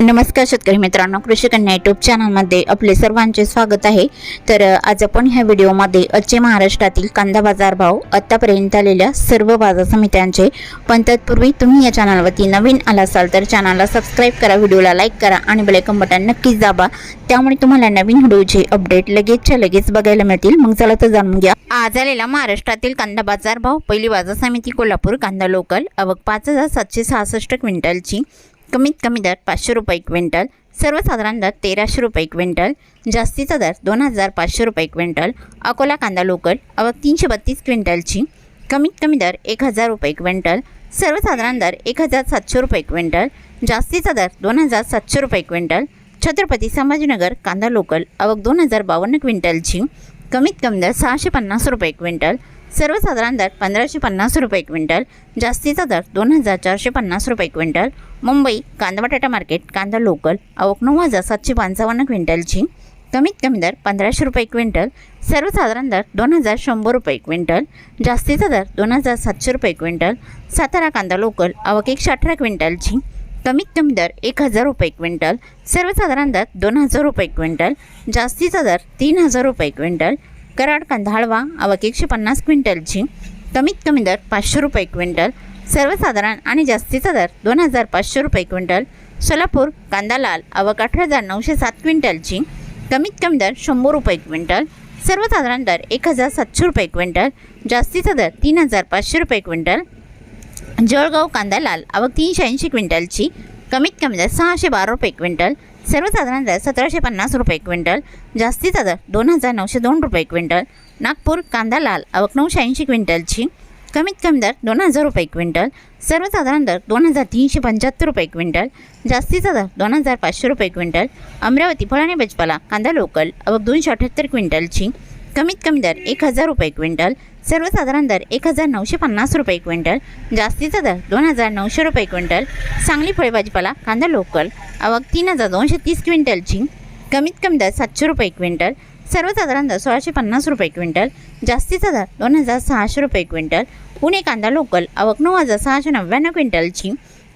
नमस्कार शेतकरी मित्रांनो, कृषी कन्या यूट्यूब चॅनलमध्ये आपले सर्वांचे स्वागत आहे। तर आज आपण ह्या व्हिडिओमध्ये आजचे महाराष्ट्रातील कांदा बाजार भाव, आतापर्यंत आलेल्या सर्व बाजार समित्यांचे, पण तत्पूर्वी तुम्ही या चॅनलवरती नवीन आला असाल तर चॅनलला सबस्क्राइब करा, व्हिडिओला लाईक करा आणि बेल आयकॉन बटन नक्कीच दाबा, त्यामुळे तुम्हाला नवीन व्हिडिओचे अपडेट लगेच बघायला मिळतील। मग चला तर जाणून घ्या आज आलेला महाराष्ट्रातील कांदा बाजार भाव। पहिली बाजार समिती कोल्हापूर, कांदा लोकल आवक 5766 क्विंटलची, कमीत कमी दर 500 रुपये क्विंटल, सर्वसाधारण दर 1300 रुपये क्विंटल, जास्तीचा दर 2500 रुपये क्विंटल। अकोला कांदा लोकल आवक 332 क्विंटलची, कमीत कमी दर 1000 रुपये क्विंटल, सर्वसाधारण दर 1700 रुपये क्विंटल, जास्तीचा दर 2700 रुपये क्विंटल। छत्रपती संभाजीनगर कांदा लोकल आवक 2052 क्विंटलची, कमीत कमी दर 650 रुपये क्विंटल, सर्वसाधारण दर 1550 रुपये क्विंटल, जास्तीचा दर 2450 रुपये क्विंटल। मुंबई कांदा बटाटा मार्केट कांदा लोकल आवक 9755 क्विंटलची, कमीत कमी दर 1500 रुपये क्विंटल, सर्वसाधारण दर 2100 रुपये क्विंटल, जास्तीचा दर 2700 रुपये क्विंटल। सातारा कांदा लोकल आवक 118 क्विंटलची, कमीत कमी दर 1000 रुपये क्विंटल, सर्वसाधारण दर 2000 रुपये क्विंटल, जास्तीचा दर 3000 रुपये क्विंटल। कराड कांदा हळवा आवक 150 क्विंटलची, कमीत कमी दर 500 रुपये क्विंटल, सर्वसाधारण आणि जास्तीचा दर 2500 रुपये क्विंटल। सोलापूर कांदा लाल आवक 18907 क्विंटलची, कमीत कमी दर 100 रुपये क्विंटल, सर्वसाधारण दर 1700 रुपये क्विंटल, जास्तीचा दर 3500 रुपये क्विंटल। जळगाव कांदा लाल आवक 380 क्विंटलची, कमीत कमी दर 612 रुपये क्विंटल, सर्वसाधारण दर 1750 रुपये क्विंटल, जास्तीचा दर 2902 रुपये क्विंटल। नागपूर कांदा लाल आवक 980 क्विंटलची, कमीत कमी दर 2000 रुपये क्विंटल, सर्वसाधारण दर 2375 रुपये क्विंटल, जास्तीचा दर 2500 रुपये क्विंटल। अमरावती फळ आणि भाजीपाला कांदा लोकल आवक 278 क्विंटलची, कमीत कमी दर 1000 रुपये क्विंटल, सर्वसाधारण दर 1950 रुपये क्विंटल, जास्तीचा दर 2900 रुपये क्विंटल। सांगली फळे भाजीपाला कांदा लोकल आवक 3230 क्विंटलची, कमीत कमी दर 700 रुपये क्विंटल, सर्वसाधारण दर 1650 रुपये क्विंटल, जास्तीचा दर 2600 रुपये क्विंटल। पुणे कांदा लोकल आवक 9699 क्विंटलची,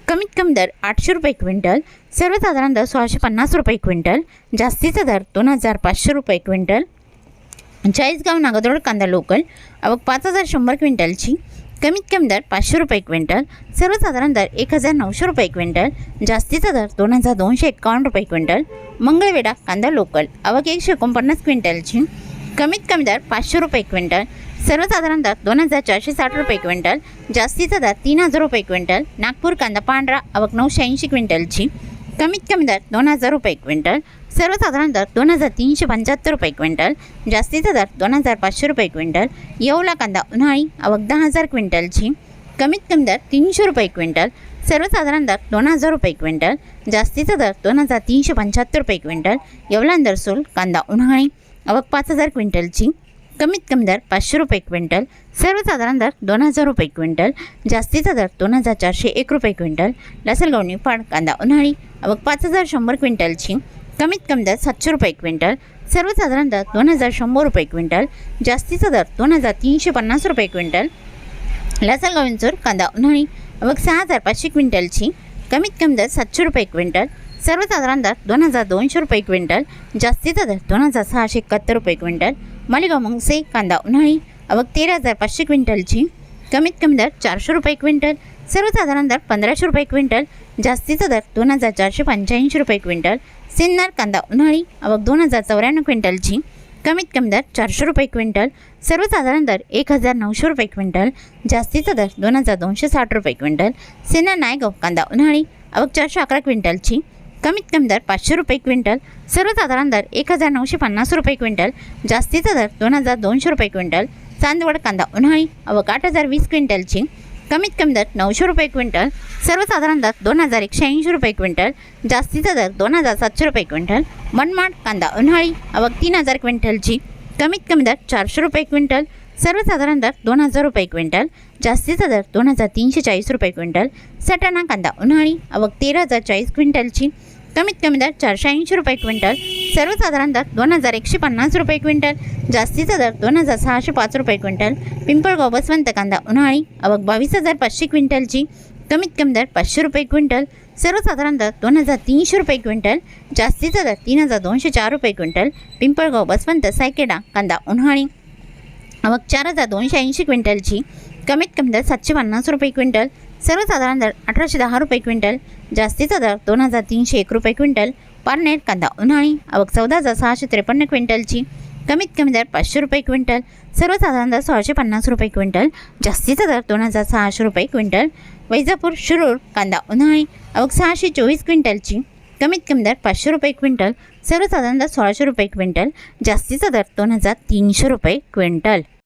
कमीत कमी दर 800 रुपये क्विंटल, सर्वसाधारण दर 1650 रुपये क्विंटल, जास्तीचा दर 2500 रुपये क्विंटल। चाळीसगाव नागदरोड कांदा लोकल आवक 5100 क्विंटलची, कमीत कमी दर 500 रुपये क्विंटल, सर्वसाधारण दर 1900 रुपये क्विंटल, जास्तीचा दर 2251 रुपये क्विंटल। मंगळवेढा कांदा लोकल आवक 149 क्विंटलची, कमीत कमी दर 500 रुपये क्विंटल, सर्वसाधारण दर 2460 रुपये क्विंटल, जास्तीचा दर 3000 रुपये क्विंटल। नागपूर कांदा पांढरा आवक 980 क्विंटलची, कमीत कमी दर 2000 रुपये क्विंटल, सर्वसाधारण दर 2375 रुपये क्विंटल, जास्तीचा दर 2500 रुपये क्विंटल। येवला कांदा उन्हाळी आवक 10000 क्विंटलची, कमीत कमी दर 300 रुपये क्विंटल, सर्वसाधारण दर 2000 रुपये क्विंटल, जास्तीचा दर 2375 रुपये क्विंटल। येवला दरसोल कांदा उन्हाळी आवक 5000 क्विंटलची, कमीत कमी दर 500 रुपये क्विंटल, सर्वसाधारण दर 2000 रुपये क्विंटल, जास्तीचा दर 2401 रुपये क्विंटल। लासलगाव निफाड कांदा उन्हाळी आवक 5100 क्विंटलची, कमीत कमी दर 700 रुपये क्विंटल, सर्वसाधारण दर 2100 रुपये क्विंटल, जास्तीचा दर 2350 रुपये क्विंटल। लासलगाव विंचूर कांदा उन्हाळी आवक 6500 क्विंटलची, कमीत कमी दर 700 रुपये क्विंटल, सर्वसाधारण दर 2200 रुपये क्विंटल, जास्तीचा दर 2671 रुपये क्विंटल। मालेगाव मुंगसे कांदा उन्हाळी आवक 13500 क्विंटलची, कमीत कमी दर 400 रुपये क्विंटल, सर्वसाधारण दर 1500 रुपये क्विंटल, जास्तीचा दर 2485 रुपये क्विंटल। सिन्नर कांदा उन्हाळी आवक 2094 क्विंटलची, कमीत कमी दर 400 रुपये क्विंटल, सर्वसाधारण दर 1900 रुपये क्विंटल, जास्तीचा दर 2260 रुपये क्विंटल। सिन्नर नायगाव कांदा उन्हाळी आवक 411 क्विंटलची, कमीत कमी दर 500 रुपये क्विंटल, सर्वसाधारण दर 1950 रुपये क्विंटल, जास्तीचा दर 2200 रुपये क्विंटल। चांदवड कांदा उन्हाळी आवक 8020 क्विंटलची, कमीत कमी दर 900 रुपये क्विंटल, सर्वसाधारण दर 2180 रुपये क्विंटल, जास्तीचा दर 2700 रुपये क्विंटल। मनमाड कांदा उन्हाळी आवक 3000 क्विंटलची, कमीत कमी दर 400 रुपये क्विंटल, सर्वसाधारण दर 2000 रुपये क्विंटल, जास्तीचा दर 2340 रुपये क्विंटल। सटाणा कांदा उन्हाळी आवक 13040 क्विंटलची, कमीत कमी दर 480 रुपये क्विंटल, सर्वसाधारण दर 2150 रुपये क्विंटल, जास्तीचा दर 2605 रुपये क्विंटल। पिंपळगाव बसवंत कांदा उन्हाळी आवक 22500 क्विंटलची, कमीत कमी दर 500 रुपये क्विंटल, सर्वसाधारण दर 2300 रुपये क्विंटल, जास्तीचा दर 3204 रुपये क्विंटल। पिंपळगाव बसवंत सायकेडा कांदा उन्हाळी आवक 4280 क्विंटलची, कमीत कमी दर 750 रुपये क्विंटल, सर्वसाधारण दर 1810 रुपये क्विंटल, जास्तीचा दर 2301 रुपये क्विंटल। पारनेर कांदा उन्हाळी आवक 14653 क्विंटलची, कमीत कमी दर 500 रुपये क्विंटल, सर्वसाधारण दर 1650 रुपये क्विंटल, जास्तीचा दर 2600 रुपये क्विंटल। वैजापूर शिरूर कांदा उन्हाळी आवक 624 क्विंटलची, कमीत कमी दर 500 रुपये क्विंटल, सर्वसाधारण दर 1600 रुपये क्विंटल, जास्तीचा दर 2300 रुपये क्विंटल।